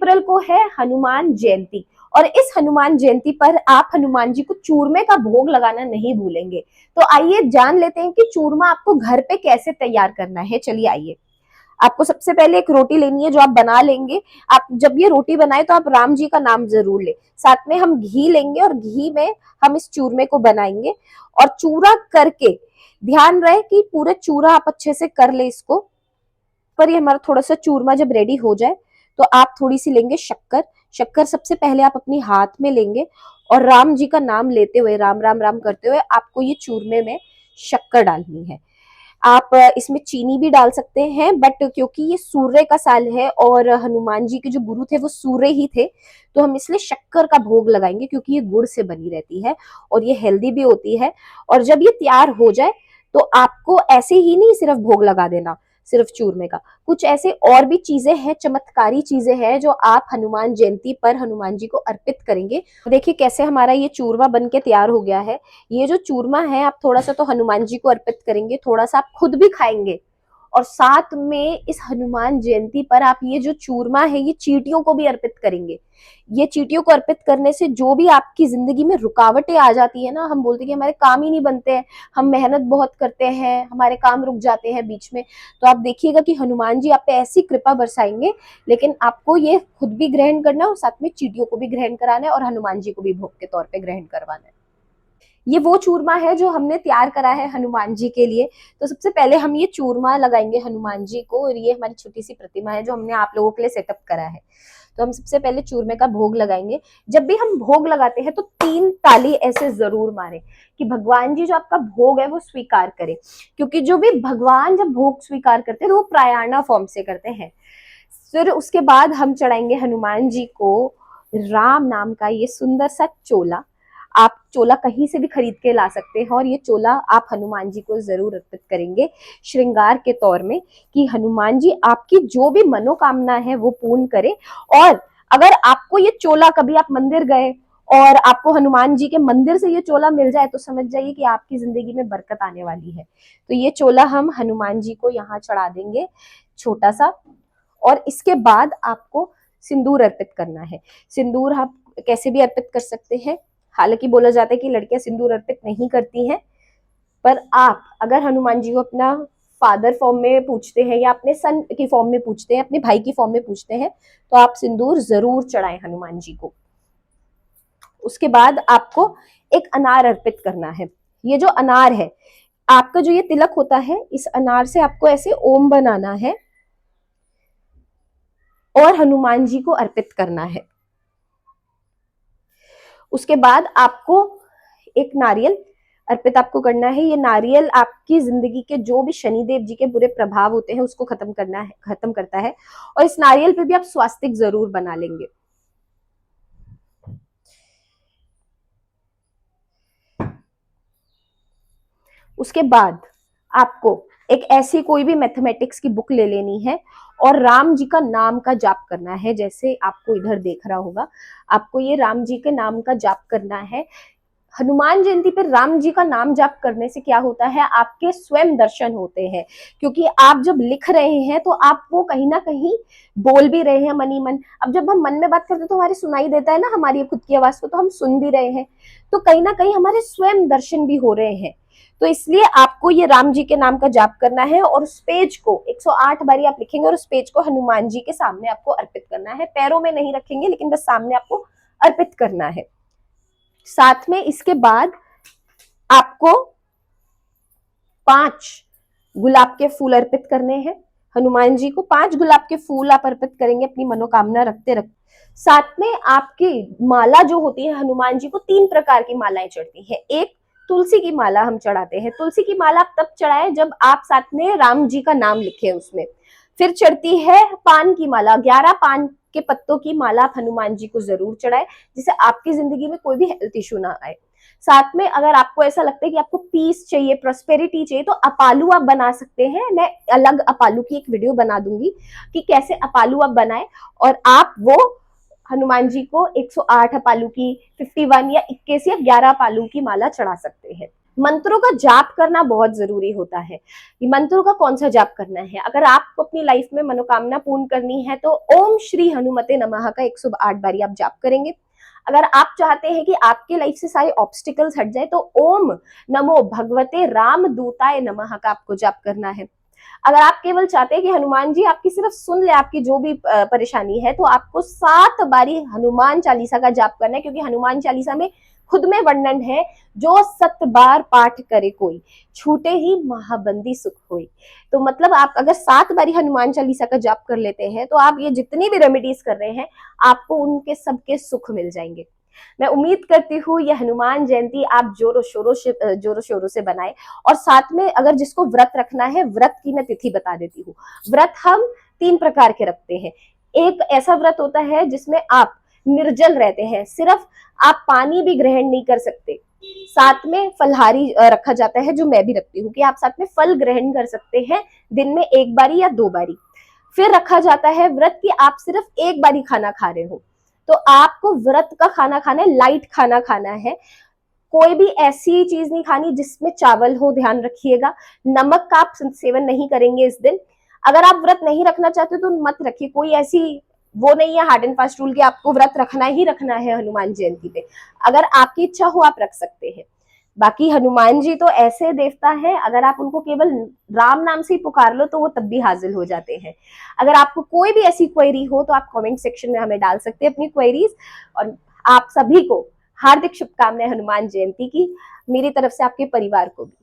अप्रैल को है हनुमान जयंती, और इस हनुमान जयंती पर आप हनुमान जी को चूरमे का भोग लगाना नहीं भूलेंगे। तो आइए जान लेते हैं कि चूरमा आपको घर पे कैसे तैयार करना है। चलिए आइए। आपको सबसे पहले एक रोटी लेनी है जो आप बना लेंगे। आप जब ये रोटी बनाए तो आप राम जी का नाम जरूर ले। साथ में हम घी लेंगे और घी में हम इस चूरमे को बनाएंगे। और चूरा करके ध्यान रहे कि पूरे चूरा आप अच्छे से कर ले इसको। पर ये हमारा थोड़ा सा चूरमा जब रेडी हो जाए तो आप थोड़ी सी लेंगे शक्कर। शक्कर सबसे पहले आप अपनी हाथ में लेंगे और राम जी का नाम लेते हुए, राम राम राम करते हुए आपको ये चूरमे में शक्कर डालनी है। आप इसमें चीनी भी डाल सकते हैं, बट क्योंकि ये सूर्य का साल है और हनुमान जी के जो गुरु थे वो सूर्य ही थे, तो हम इसलिए शक्कर का भोग लगाएंगे, क्योंकि ये गुड़ से बनी रहती है और ये हेल्दी भी होती है। और जब ये तैयार हो जाए तो आपको ऐसे ही नहीं सिर्फ भोग लगा देना सिर्फ चूरमे का, कुछ ऐसे और भी चीजें हैं, चमत्कारी चीजें हैं जो आप हनुमान जयंती पर हनुमान जी को अर्पित करेंगे। देखिए कैसे हमारा ये चूरमा बन के तैयार हो गया है। ये जो चूरमा है आप थोड़ा सा तो हनुमान जी को अर्पित करेंगे, थोड़ा सा आप खुद भी खाएंगे, और साथ में इस हनुमान जयंती पर आप ये जो चूरमा है ये चींटियों को भी अर्पित करेंगे। ये चींटियों को अर्पित करने से जो भी आपकी जिंदगी में रुकावटें आ जाती है ना, हम बोलते हैं कि हमारे काम ही नहीं बनते हैं, हम मेहनत बहुत करते हैं, हमारे काम रुक जाते हैं बीच में, तो आप देखिएगा कि हनुमान जी आप पे ऐसी कृपा बरसाएंगे। लेकिन आपको ये खुद भी ग्रहण करना है और साथ में चींटियों को भी ग्रहण कराना है और हनुमान जी को भी भोग के तौर पे ग्रहण करवाना है। ये वो चूरमा है जो हमने तैयार करा है हनुमान जी के लिए। तो सबसे पहले हम ये चूरमा लगाएंगे हनुमान जी को, और ये हमारी छोटी सी प्रतिमा है जो हमने आप लोगों के लिए सेटअप करा है। तो हम सबसे पहले चूरमे का भोग लगाएंगे। जब भी हम भोग लगाते हैं तो 3 ताली ऐसे जरूर मारें कि भगवान जी जो आपका भोग है वो स्वीकार करें, क्योंकि जो भी भगवान जब भोग स्वीकार करते हैं तो वो प्रायणा फॉर्म से करते हैं। फिर उसके बाद हम चढ़ाएंगे हनुमान जी को राम नाम का ये सुंदर सा चोला। आप चोला कहीं से भी खरीद के ला सकते हैं, और ये चोला आप हनुमान जी को जरूर अर्पित करेंगे श्रृंगार के तौर में, कि हनुमान जी आपकी जो भी मनोकामना है वो पूर्ण करे। और अगर आपको ये चोला, कभी आप मंदिर गए और आपको हनुमान जी के मंदिर से ये चोला मिल जाए, तो समझ जाइए कि आपकी जिंदगी में बरकत आने वाली है। तो ये चोला हम हनुमान जी को यहाँ चढ़ा देंगे छोटा सा। और इसके बाद आपको सिंदूर अर्पित करना है। सिंदूर आप कैसे भी अर्पित कर सकते हैं, हालांकि बोला जाता है कि लड़कियां सिंदूर अर्पित नहीं करती हैं, पर आप अगर हनुमान जी को अपना फादर फॉर्म में पूछते हैं या अपने सन की फॉर्म में पूछते हैं, अपने भाई की फॉर्म में पूछते हैं, तो आप सिंदूर जरूर चढ़ाएं हनुमान जी को। उसके बाद आपको एक अनार अर्पित करना है। ये जो अनार है, आपका जो ये तिलक होता है, इस अनार से आपको ऐसे ओम बनाना है और हनुमान जी को अर्पित करना है। उसके बाद आपको एक नारियल अर्पित आपको करना है। ये नारियल आपकी जिंदगी के जो भी शनिदेव जी के बुरे प्रभाव होते हैं उसको खत्म करता है। और इस नारियल पे भी आप स्वास्तिक जरूर बना लेंगे। उसके बाद आपको एक ऐसी कोई भी मैथमेटिक्स की बुक ले लेनी है और राम जी का नाम का जाप करना है। जैसे आपको इधर देख रहा होगा, आपको ये राम जी के नाम का जाप करना है। हनुमान जयंती पर राम जी का नाम जाप करने से क्या होता है, आपके स्वयं दर्शन होते हैं, क्योंकि आप जब लिख रहे हैं तो आप वो कहीं ना कहीं बोल भी रहे हैं मन ही मन। अब जब हम मन में बात करते हैं तो हमारी सुनाई देता है ना हमारी खुद की आवाज को, तो हम सुन भी रहे हैं, तो कहीं ना कहीं हमारे स्वयं दर्शन भी हो रहे हैं। तो इसलिए आपको ये राम जी के नाम का जाप करना है और उस पेज को 108 बारी आप लिखेंगे और उस पेज को हनुमान जी के सामने आपको अर्पित करना है। पैरों में नहीं रखेंगे, लेकिन बस सामने आपको अर्पित करना है। साथ में इसके बाद आपको 5 गुलाब के फूल अर्पित करने हैं हनुमान जी को। 5 गुलाब के फूल आप अर्पित करेंगे अपनी मनोकामना रखते रखते। साथ में आपकी माला जो होती है, हनुमान जी को 3 प्रकार की मालाएं चढ़ती है। एक तुलसी की माला हम चढ़ाते हैं। तुलसी की माला आप तब चढ़ाएं जब आप साथ में राम जी का नाम लिखे उसमें। फिर चढ़ती है पान की माला। 11 पान के पत्तों की माला आप हनुमान जी को जरूर चढ़ाए, जिससे आपकी जिंदगी में कोई भी हेल्थ इशू ना आए। साथ में अगर आपको ऐसा लगता है कि आपको पीस चाहिए, प्रोस्पेरिटी चाहिए, तो अपालू आप बना सकते हैं। मैं अलग अपालू की एक वीडियो बना दूंगी कि कैसे अपालू आप बनाए, और आप वो हनुमान जी को 108 अपालू की, 51 या 21 या 11 अपालू की माला चढ़ा सकते हैं। मंत्रों का जाप करना बहुत जरूरी होता है। ये मंत्रों का कौन सा जाप करना है? अगर आपको अपनी लाइफ में मनोकामना पूर्ण करनी है तो ओम श्री हनुमते नमः का 108 बारी आप जाप करेंगे। अगर आप चाहते हैं कि आपके लाइफ से सारे ऑब्स्टिकल्स हट जाए तो ओम नमो भगवते राम दूताय नमः का आपको जाप करना है। अगर आप केवल चाहते हैं कि हनुमान जी आपकी सिर्फ सुन ले आपकी जो भी परेशानी है, तो आपको 7 बारी हनुमान चालीसा का जाप करना है, क्योंकि हनुमान चालीसा में खुद में वर्णन है, जो 7 बार पाठ करे कोई छूटे ही महाबंदी सुख होई। तो मतलब आप अगर 7 बारी हनुमान चालीसा का जाप कर लेते हैं तो आप ये जितनी भी रेमेडीज कर रहे हैं आपको उनके सबके सुख मिल जाएंगे। मैं उम्मीद करती हूँ ये हनुमान जयंती आप जोरों शोरों से बनाए। और साथ में अगर जिसको व्रत रखना है, व्रत की मैं तिथि बता देती हूँ। व्रत हम 3 प्रकार के रखते हैं। एक ऐसा व्रत होता है जिसमें आप निर्जल रहते हैं, सिर्फ आप पानी भी ग्रहण नहीं कर सकते। साथ में फलहारी रखा जाता है, जो मैं भी रखती हूँ, कि आप साथ में फल ग्रहण कर सकते हैं दिन में 1 बारी या 2 बारी। फिर रखा जाता है व्रत कि आप सिर्फ 1 बारी खाना खा रहे हो, तो आपको व्रत का खाना खाना है, लाइट खाना खाना है। कोई भी ऐसी चीज नहीं खानी जिसमें चावल हो, ध्यान रखिएगा। नमक का आप सेवन नहीं करेंगे इस दिन। अगर आप व्रत नहीं रखना चाहते तो मत रखिए, कोई ऐसी वो नहीं है हार्ड एंड फास्ट रूल कि आपको व्रत रखना ही रखना है हनुमान जयंती पे। अगर आपकी इच्छा हो आप रख सकते हैं। बाकी हनुमान जी तो ऐसे देवता हैं, अगर आप उनको केवल राम नाम से ही पुकार लो तो वो तब भी हाजिर हो जाते हैं। अगर आपको कोई भी ऐसी क्वेरी हो तो आप कमेंट सेक्शन में हमें डाल सकते हैं अपनी क्वेरीज। और आप सभी को हार्दिक शुभकामनाएं हनुमान जयंती की, मेरी तरफ से आपके परिवार को भी।